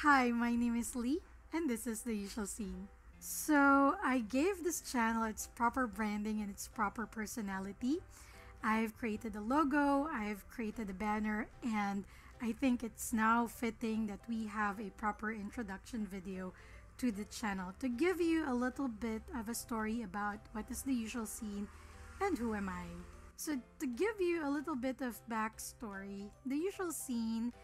Hi, my name is Lee, and this is The Usual Scene. So, I gave this channel its proper branding and its proper personality. I've created a logo, I've created a banner, and I think it's now fitting that we have a proper introduction video to the channel to give you a little bit of a story about what is The Usual Scene and who am I. So, to give you a little bit of backstory, The Usual Scene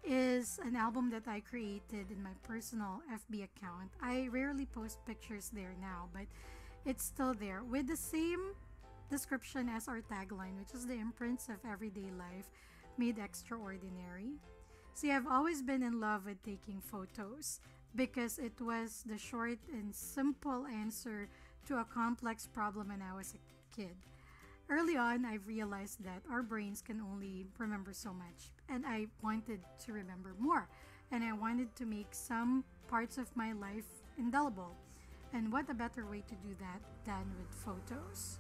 is an album that I created in my personal FB account. I rarely post pictures there now, but it's still there with the same description as our tagline, which is the imprints of everyday life made extraordinary. See, I've always been in love with taking photos because it was the short and simple answer to a complex problem when I was a kid. Early on, I've realized that our brains can only remember so much, and I wanted to remember more, and I wanted to make some parts of my life indelible. And what a better way to do that than with photos?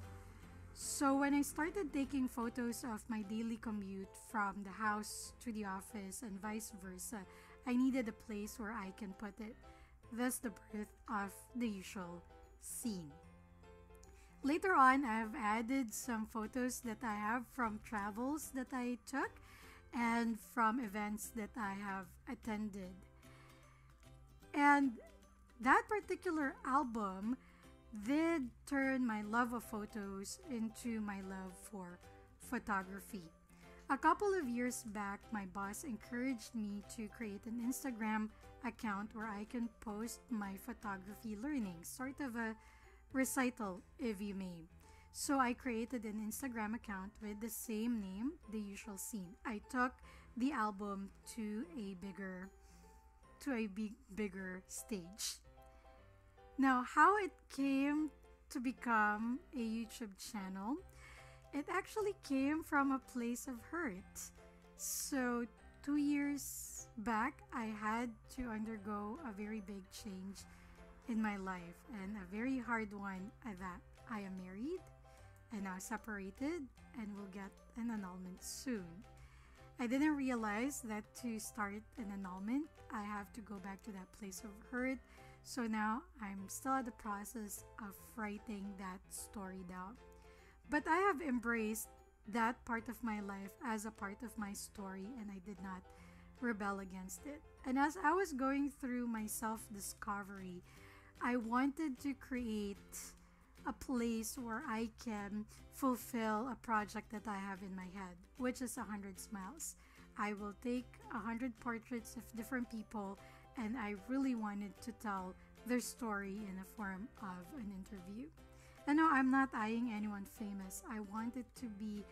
So when I started taking photos of my daily commute from the house to the office and vice versa, I needed a place where I can put it. Thus the birth of The Usual Scene. Later on, I've added some photos that I have from travels that I took and from events that I have attended. And that particular album did turn my love of photos into my love for photography. A couple of years back, my boss encouraged me to create an Instagram account where I can post my photography learnings, sort of a recital, if you may. So I created an Instagram account with the same name, The Usual Scene. I took the album to a bigger stage. Now, how it came to become a YouTube channel, it actually came from a place of hurt. So 2 years back, I had to undergo a very big change in my life, and a very hard one at that. I am married and now separated and will get an annulment soon. I didn't realize that to start an annulment, I have to go back to that place of hurt. So now I'm still at the process of writing that story down. But I have embraced that part of my life as a part of my story, and I did not rebel against it. And as I was going through my self-discovery, I wanted to create a place where I can fulfill a project that I have in my head, which is 100 Smiles. I will take 100 portraits of different people, and I really wanted to tell their story in the form of an interview. And no, I'm not eyeing anyone famous. I wanted to be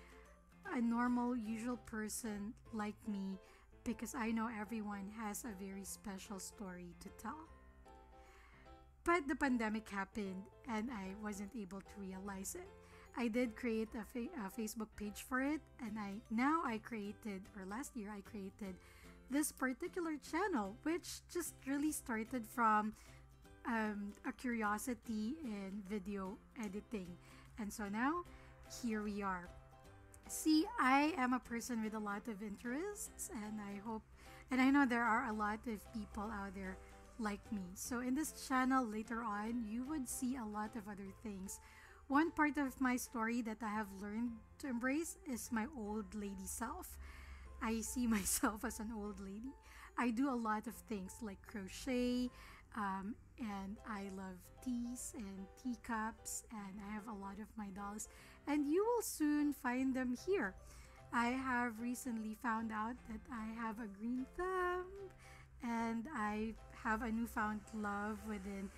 a normal, usual person like me because I know everyone has a very special story to tell. But the pandemic happened and I wasn't able to realize it. I did create a Facebook page for it, and last year I created this particular channel, which just really started from a curiosity in video editing. And so now, here we are. See, I am a person with a lot of interests, and I know there are a lot of people out there like me. So in this channel later on, you would see a lot of other things. One part of my story that I have learned to embrace is my old lady self. I see myself as an old lady. I do a lot of things like crochet, and I love teas and teacups, and I have a lot of my dolls, and you will soon find them here. I have recently found out that I have a green thumb, and I have a newfound love within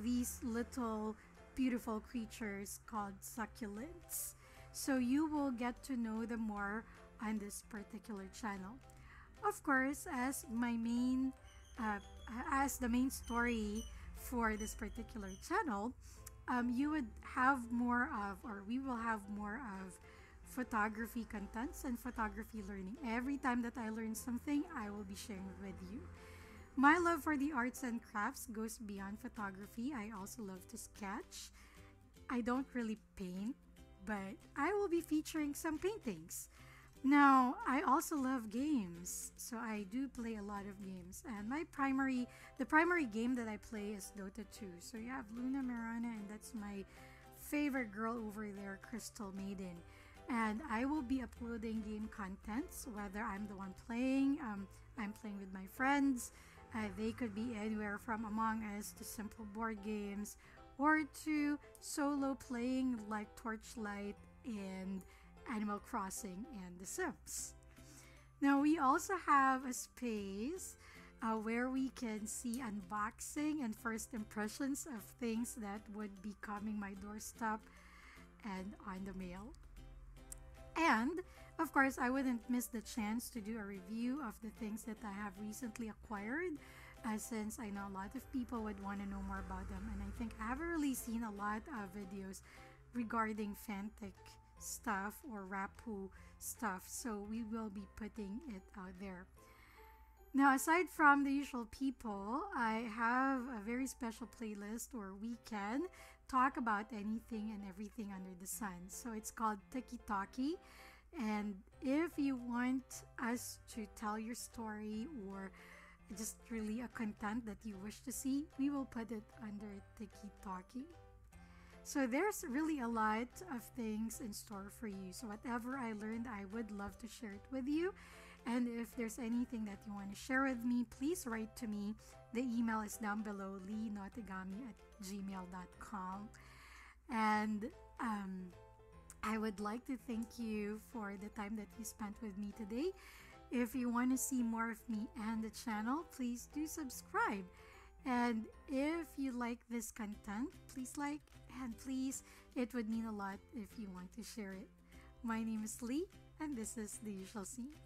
these little beautiful creatures called succulents. So you will get to know them more on this particular channel. Of course, as the main story for this particular channel, you would have more of, or we will have more of, photography contents and photography learning. Every time that I learn something, I will be sharing it with you. My love for the arts and crafts goes beyond photography. I also love to sketch. I don't really paint, but I will be featuring some paintings. Now, I also love games, so I do play a lot of games. And the primary game that I play is Dota 2. So you have Luna Mirana, and that's my favorite girl over there, Crystal Maiden. And I will be uploading game contents, whether I'm the one playing, I'm playing with my friends. They could be anywhere from Among Us to simple board games, or to solo playing like Torchlight and Animal Crossing and The Sims. Now, we also have a space where we can see unboxing and first impressions of things that would be coming my doorstep and on the mail. And of course, I wouldn't miss the chance to do a review of the things that I have recently acquired, since I know a lot of people would want to know more about them. And I think I haven't really seen a lot of videos regarding Fantic stuff or Rapu stuff, so we will be putting it out there. Now, aside from the usual people, I have a very special playlist where we can talk about anything and everything under the sun. So it's called Tiki Talkie. And if you want us to tell your story or just really a content that you wish to see, we will put it under Tiki Talkie. So there's really a lot of things in store for you. So whatever I learned, I would love to share it with you. And if there's anything that you want to share with me, please write to me. The email is down below, linotegami@gmail.com. And I would like to thank you for the time that you spent with me today. If you want to see more of me and the channel, please do subscribe. And if you like this content, please like, and please, it would mean a lot if you want to share it. My name is Lee, and this is The Usual Scene.